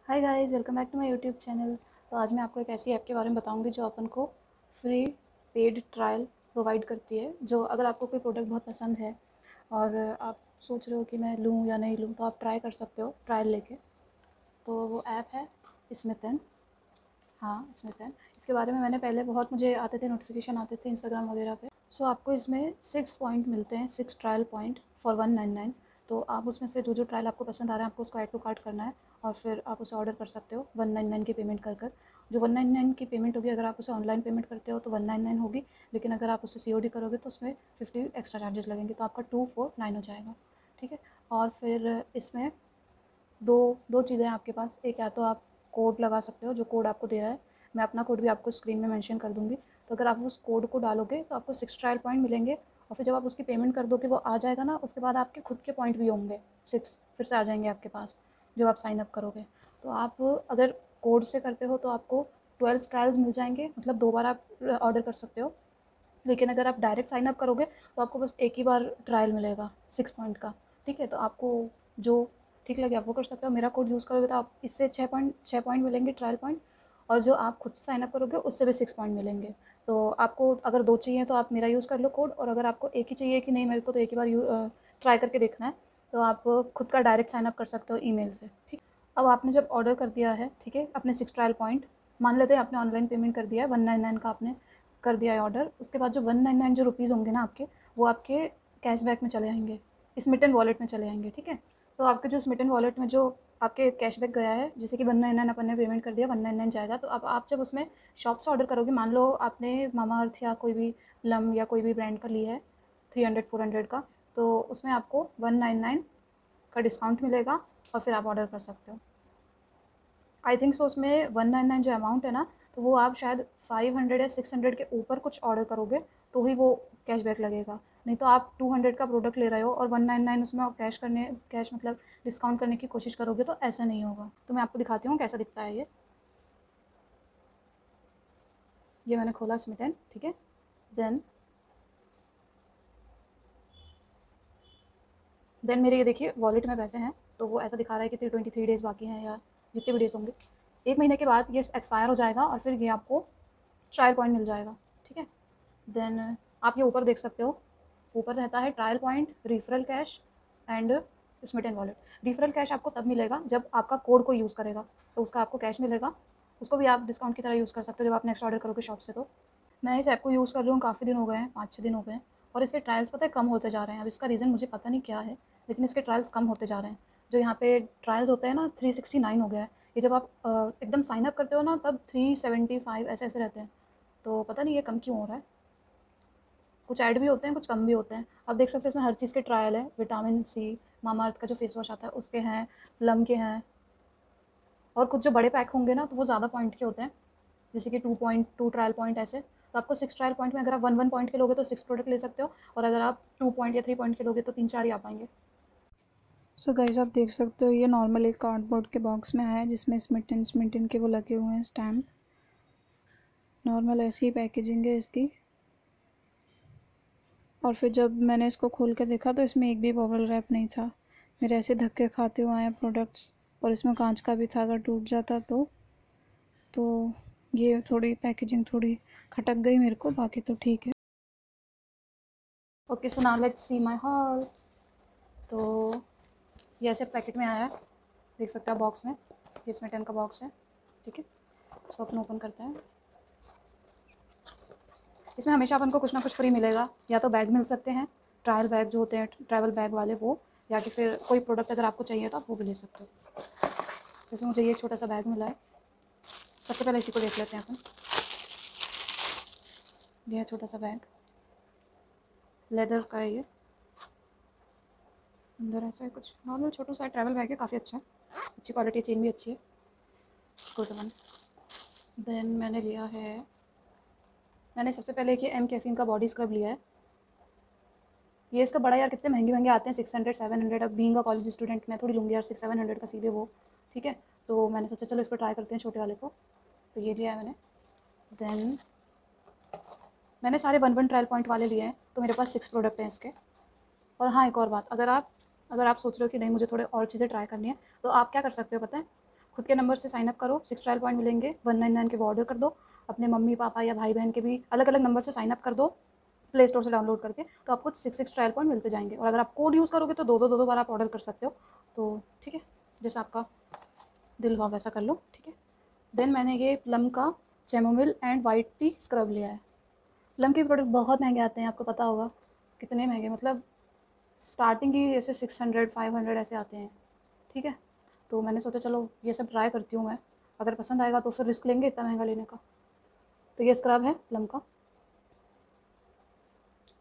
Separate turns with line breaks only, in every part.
Hi guys, welcome back to my YouTube channel. तो आज मैं आपको एक ऐसी ऐप के बारे में बताऊंगी जो अपन को फ्री पेड ट्रायल प्रोवाइड करती है। जो अगर आपको कोई प्रोडक्ट बहुत पसंद है और आप सोच रहे हो कि मैं लूँ या नहीं लूँ, तो आप ट्राई कर सकते हो ट्रायल लेके। तो वो ऐप है स्मिथन। हाँ, स्मिथन। इसके बारे में मैंने पहले बहुत मुझे आते थे, नोटिफिकेशन आते थे इंस्टाग्राम वगैरह पे। सो आपको इसमें 6 पॉइंट मिलते हैं, 6 ट्रायल पॉइंट फॉर 199। तो आप उसमें से जो ट्रायल आपको पसंद आ रहा है, आपको उसको ऐड टू कार्ट करना है और फिर आप उसे ऑर्डर कर सकते हो 199 की पेमेंट कर। जो 199 की पेमेंट होगी, अगर आप उसे ऑनलाइन पेमेंट करते हो तो 199 होगी, लेकिन अगर आप उसे COD करोगे तो उसमें 50 एक्स्ट्रा चार्जेस लगेंगे, तो आपका 249 हो जाएगा। ठीक है। और फिर इसमें दो दो चीज़ें हैं आपके पास। एक, या तो आप कोड लगा सकते हो, जो कोड आपको दे रहा है। मैं अपना कोड भी आपको स्क्रीन में मेंशन कर दूँगी। तो अगर आप उस कोड को डालोगे तो आपको 6 ट्रायल पॉइंट मिलेंगे, और फिर जब आप उसकी पेमेंट कर दोगे वो आ जाएगा ना, उसके बाद आपके खुद के पॉइंट भी होंगे, 6 फिर से आ जाएंगे आपके पास जब आप साइन अप करोगे। तो आप अगर कोड से करते हो तो आपको 12 ट्रायल्स मिल जाएंगे, मतलब 2 बार आप ऑर्डर कर सकते हो। लेकिन अगर आप डायरेक्ट साइन अप करोगे तो आपको बस एक ही बार ट्रायल मिलेगा 6 पॉइंट का। ठीक है। तो आपको जो ठीक लगे आप वो कर सकते हो। मेरा कोड यूज़ करोगे तो आप इससे 6 पॉइंट मिलेंगे ट्रायल पॉइंट, और जो आप खुद से साइन अप करोगे उससे भी 6 पॉइंट मिलेंगे। तो आपको अगर 2 चाहिए तो आप मेरा यूज़ कर लो कोड, और अगर आपको एक ही चाहिए कि नहीं मेरे को तो एक ही बार ट्राई करके देखना है, तो आप खुद का डायरेक्ट साइन अप कर सकते हो ईमेल से। ठीक। अब आपने जब ऑर्डर कर दिया है, ठीक है, अपने 6 ट्रायल पॉइंट, मान लेते हैं आपने ऑनलाइन पेमेंट कर दिया है, 199 का आपने कर दिया है ऑर्डर। उसके बाद जो 199 जो रुपीज़ होंगे ना आपके, वो आपके कैशबैक में चले आएंगे, स्मिटन वॉलेट में चले आएंगे। ठीक है। तो आपके जो स्मिटन वॉलेट में जो आपके कैशबैक गया है, जैसे कि 199 अपन ने पेमेंट कर दिया, 199 जाएगा। तो अब आप जब उसमें शॉप से ऑर्डर करोगे, मान लो आपने मामा अर्थ या कोई भी लम या कोई भी ब्रांड का लिया है 300 400 का, तो उसमें आपको 199 का डिस्काउंट मिलेगा और फिर आप ऑर्डर कर सकते हो। आई थिंक सो उसमें 199 जो अमाउंट है ना, तो वो आप शायद 500 या 600 के ऊपर कुछ ऑर्डर करोगे तो ही वो कैशबैक लगेगा। नहीं तो आप 200 का प्रोडक्ट ले रहे हो और 199 उसमें आप कैश मतलब डिस्काउंट करने की कोशिश करोगे, तो ऐसा नहीं होगा। तो मैं आपको दिखाती हूँ कैसा दिखता है ये मैंने खोला स्मिटन। ठीक है। देन मेरे ये देखिए वॉलेट में पैसे हैं, तो वो ऐसा दिखा रहा है कि 323 डेज़ बाकी हैं, या जितने भी डेज़ होंगे। 1 महीने के बाद ये एक्सपायर हो जाएगा और फिर ये आपको ट्रायल पॉइंट मिल जाएगा। ठीक है। देन आप ये ऊपर देख सकते हो, ऊपर रहता है trial point, referral cash and Smytten wallet. Referral cash आपको तब मिलेगा जब आपका कोड को यूज़ करेगा, तो उसका आपको कैश मिलेगा। उसको भी आप डिस्काउंट की तरह यूज़ कर सकते हो जब आप नेक्स्ट ऑर्डर करोगे शॉप से। तो मैं इस ऐप को यूज़ कर रही हूँ, काफ़ी दिन हो गए हैं, 5-6 दिन हो गए हैं, और इसके ट्रायल्स पता है कम होते जा रहे हैं। अब इसका रीज़न मुझे पता नहीं क्या है, लेकिन इसके ट्रायल्स कम होते जा रहे हैं। जो यहाँ पे ट्रायल्स होते हैं ना, 369 हो गया है। ये जब आप एकदम साइन अप करते हो ना, तब 375 ऐसे ऐसे रहते हैं। तो पता नहीं ये कम क्यों हो रहा है। कुछ ऐड भी होते हैं, कुछ कम भी होते हैं। आप देख सकते हैं इसमें हर चीज़ के ट्रायल है। विटामिन सी, मामा अर्थ का जो फेस वॉश आता है उसके हैं, प्लम के हैं, और कुछ जो बड़े पैक होंगे ना तो वो ज़्यादा पॉइंट के होते हैं, जैसे कि 2 ट्रायल पॉइंट ऐसे। तो आपको 6 ट्रायल पॉइंट में अगर आप 1 पॉइंट के लोगे तो 6 प्रोडक्ट ले सकते हो, और अगर आप 2 पॉइंट या 3 पॉइंट के लोगे तो 3-4 ही आ पाएंगे।
सो गाइस, आप देख सकते हो ये नॉर्मल एक कार्डबोर्ड के बॉक्स में आया है जिसमें स्मिटन के वो लगे हुए हैं स्टैम्प। नॉर्मल ऐसी ही पैकेजिंग है इसकी। और फिर जब मैंने इसको खोल के देखा तो इसमें एक भी बबल रैप नहीं था। मेरे ऐसे धक्के खाते हुए आए प्रोडक्ट्स, और इसमें कांच का भी था, अगर टूट जाता तो ये थोड़ी पैकेजिंग थोड़ी खटक गई मेरे को, बाकी तो ठीक है।
Okay, so now let's see my hall. तो ये ऐसे पैकेट में आया है, देख सकते हैं बॉक्स में। ये इसमें 10 का बॉक्स है। ठीक है। इसको अपन ओपन करते हैं। इसमें हमेशा अपन को कुछ ना कुछ फ्री मिलेगा, या तो बैग मिल सकते हैं, ट्रायल बैग जो होते हैं ट्रैवल बैग वाले वो, या कि फिर कोई प्रोडक्ट अगर आपको चाहिए तो आप वो भी ले सकते हो। जैसे मुझे ये छोटा सा बैग मिला है। सबसे पहले इसी को देख लेते हैं अपन। ये है छोटा सा बैग, लेदर का है ये। अंदर ऐसा है कुछ, नॉर्मल छोटा सा ट्रैवल बैग है, काफ़ी अच्छा है, अच्छी क्वालिटी, चेन भी अच्छी है, गुड वन। देन मैंने सबसे पले एक एम कैफीन का बॉडी स्क्रब लिया है। ये इसका बड़ा यार कितने महंगे महंगे आते हैं, 600 700। अब बीइंग अ कॉलेज स्टूडेंट मैं थोड़ी लूँगी यार 600 700 का सीधे वो। ठीक है। तो मैंने सोचा चलो इसको ट्राई करते हैं छोटे वाले को। तो ये लिया है मैंने। देन मैंने सारे 1 ट्रायल पॉइंट वाले लिए हैं, तो मेरे पास 6 प्रोडक्ट हैं इसके। और हाँ, एक और बात, अगर आप सोच रहे हो कि नहीं मुझे थोड़े और चीज़ें ट्राई करनी है, तो आप क्या कर सकते हो पता है, खुद के नंबर से साइन अप करो, 6 ट्रायल पॉइंट मिलेंगे, 199 के वो ऑर्डर कर दो। अपने मम्मी पापा या भाई बहन के भी अलग अलग नंबर से साइन अप कर दो प्ले स्टोर से डाउनलोड करके, तो आपको 6 ट्रायल पॉइंट मिलते जाएंगे। और अगर आप कोड यूज़ करोगे तो दो बार आप ऑर्डर कर सकते हो। तो ठीक है, जैसा आपका दिल हुआ वैसा कर लो, ठीक है। देन मैंने ये प्लम का चैमोमिल एंड वाइट टी स्क्रब लिया है। प्लम के प्रोडक्ट्स बहुत महंगे आते हैं, आपको पता होगा कितने महंगे, मतलब स्टार्टिंग ही ऐसे 600 500 ऐसे आते हैं, ठीक है। तो मैंने सोचा चलो ये सब ट्राई करती हूँ मैं, अगर पसंद आएगा तो फिर रिस्क लेंगे इतना महंगा लेने का। तो ये स्क्रब है प्लम का,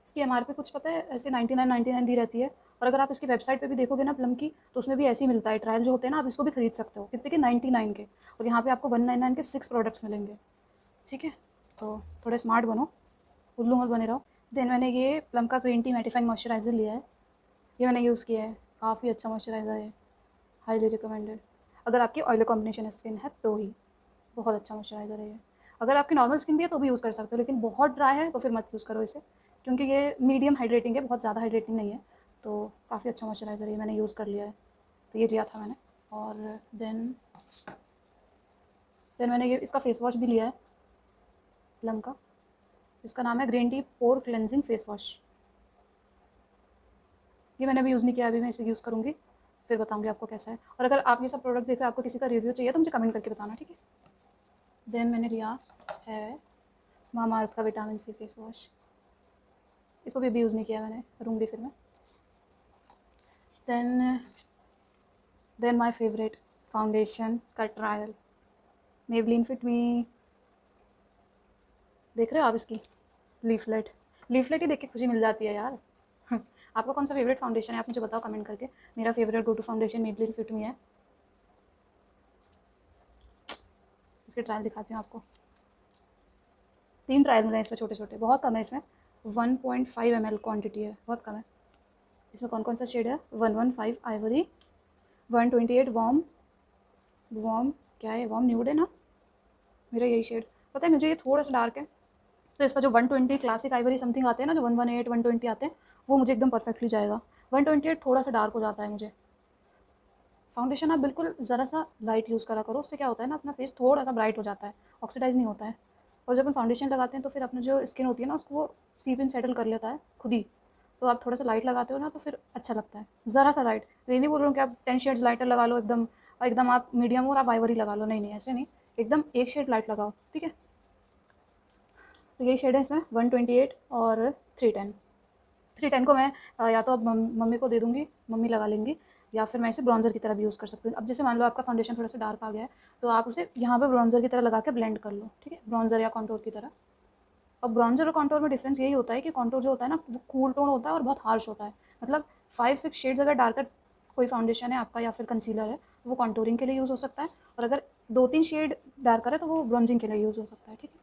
इसकी एमआरपी कुछ पता है ऐसे 99 दी रहती है। और अगर आप इसकी वेबसाइट पे भी देखोगे ना प्लम की, तो उसमें भी ऐसे ही मिलता है, ट्रायल जो होते हैं ना, आप इसको भी खरीद सकते हो कितने के 99 के। और यहाँ पे आपको 199 के 6 प्रोडक्ट्स मिलेंगे, ठीक है। तो थोड़े स्मार्ट बनो, उल्लू मत बने रहो। देन मैंने ये प्लम का ग्रीन टी मैटिफाइंग मॉइस्चराइज़र लिया है, ये मैंने यूज़ किया है, काफ़ी अच्छा मॉइस्चराइज़र है, हाईली रिकमेंडेड। अगर आपकी ऑयली कॉम्बिनेशन स्किन है तो ही, बहुत अच्छा मॉइस्चराइज़र है ये। अगर आपकी नॉर्मल स्किन भी है तो भी यूज़ कर सकते हो, लेकिन बहुत ड्राई है तो फिर मत यूज़ करो इसे, क्योंकि ये मीडियम हाइड्रेटिंग है, बहुत ज़्यादा हाइड्रेटिंग नहीं है। तो काफ़ी अच्छा मॉइस्चराइज़र है, मैंने यूज़ कर लिया है। तो ये लिया था मैंने। और देन मैंने ये इसका फेस वॉश भी लिया है प्लम का, इसका नाम है ग्रीन टी पोर क्लेंजिंग फेस वॉश। ये मैंने अभी यूज़ नहीं किया, अभी मैं इसे यूज़ करूँगी, फिर बताऊँगी आपको कैसा है। और अगर आप ये सब प्रोडक्ट देख रहे हो, आपको किसी का रिव्यू चाहिए तो मुझे कमेंट करके बताना, ठीक है। देन मैंने लिया है मामाअर्थ का विटामिन सी फेस वॉश, इसको भी अभी यूज़ नहीं किया मैंने, करूँगी फिर मैं। देन माय फेवरेट फाउंडेशन का ट्रायल, मेबलिन फिट मी, देख रहे हो आप इसकी लीफलेट ही देख के खुशी मिल जाती है यार। आपका कौन सा फेवरेट फाउंडेशन है आप मुझे बताओ कमेंट करके। मेरा favourite go to foundation Maybelline fit me है। इसके ट्रायल दिखाती हूँ आपको, 3 ट्रायल मिले हैं इसमें, छोटे छोटे, बहुत कम है इसमें, 1.5 ml क्वान्टिटी है, बहुत कम है। इसमें कौन कौन सा शेड है, 115 आइवरी, 128 वॉर्म क्या है, वॉर्म न्यूड है ना, मेरा यही शेड। पता है मुझे ये थोड़ा सा डार्क है, तो इसका जो 120 क्लासिक आइवरी समथिंग आते हैं ना, जो 118 120 आते हैं, वो मुझे एकदम परफेक्टली जाएगा। 128 थोड़ा सा डार्क हो जाता है मुझे। फाउंडेशन आप बिल्कुल ज़रा सा लाइट यूज़ करा करो, उससे क्या होता है ना, अपना फेस थोड़ा सा ब्राइट हो जाता है, ऑक्सीडाइज नहीं होता है। और जब अपन फाउंडेशन लगाते हैं तो फिर अपनी जो स्किन होती है ना, उसको वो सीप इन सेटल कर लेता है खुद ही। तो आप थोड़ा सा लाइट लगाते हो ना तो फिर अच्छा लगता है, ज़रा सा लाइट। ये नहीं बोल रहा हूँ कि आप 10 शेड्स लाइटर लगा लो एकदम, एकदम आप मीडियम और आप आइवरी लगा लो, नहीं नहीं ऐसे नहीं, एकदम एक शेड लाइट लगाओ, ठीक है। तो यही शेड है इसमें 128 और 310। 310 को मैं या तो अब मम्मी को दे दूँगी, मम्मी लगा लेंगी, या फिर मैं इसे ब्रॉन्ज़र की तरह भी यूज़ कर सकती हूँ। अब जैसे मान लो आपका फाउंडेशन थोड़ा सा डार्क आ गया है, तो आप उसे यहाँ पे ब्रॉन्ज़र की तरह लगा के ब्लेंड कर लो, ठीक है, ब्रॉन्ज़र या कॉन्टोर की तरह। और ब्रॉन्ज़र और कॉन्टोर में डिफरेंस यही होता है कि कॉन्टोर जो होता है ना, वो कूल टोन होता है और बहुत हार्श होता है। मतलब 5-6 शेड्स अगर डार्कर कोई फाउंडेशन है आपका या फिर कंसीलर है, वो कॉन्टोरिंग के लिए यूज़ हो सकता है, और अगर 2-3 शेड डार्कर है तो वो ब्रॉन्जिंग के लिए यूज़ हो सकता है, ठीक है।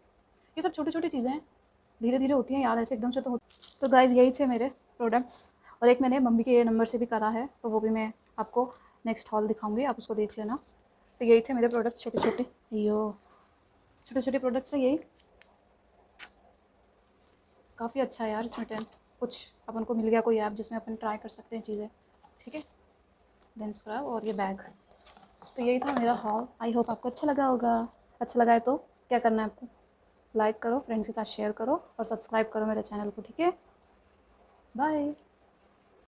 ये सब छोटी छोटी चीज़ें हैं, धीरे धीरे होती हैं याद, ऐसे एकदम से तो गाइज़ यही थे मेरे प्रोडक्ट्स। और एक मैंने मम्मी के नंबर से भी करा है, तो वो भी मैं आपको नेक्स्ट हॉल दिखाऊंगी, आप उसको देख लेना। तो यही थे मेरे प्रोडक्ट्स, छोटे छोटे, छोटे छोटे प्रोडक्ट्स हैं यही। काफ़ी अच्छा है यार, इसमें 10 कुछ अपन को मिल गया कोई ऐप जिसमें अपन ट्राई कर सकते हैं चीज़ें, ठीक है। देन स्क्रब और ये बैग। तो यही था मेरा हॉल, आई होप आपको अच्छा लगा होगा। अच्छा लगा है तो क्या करना है आपको, लाइक करो, फ्रेंड्स के साथ शेयर करो और सब्सक्राइब करो मेरे चैनल को, ठीक है। बाय।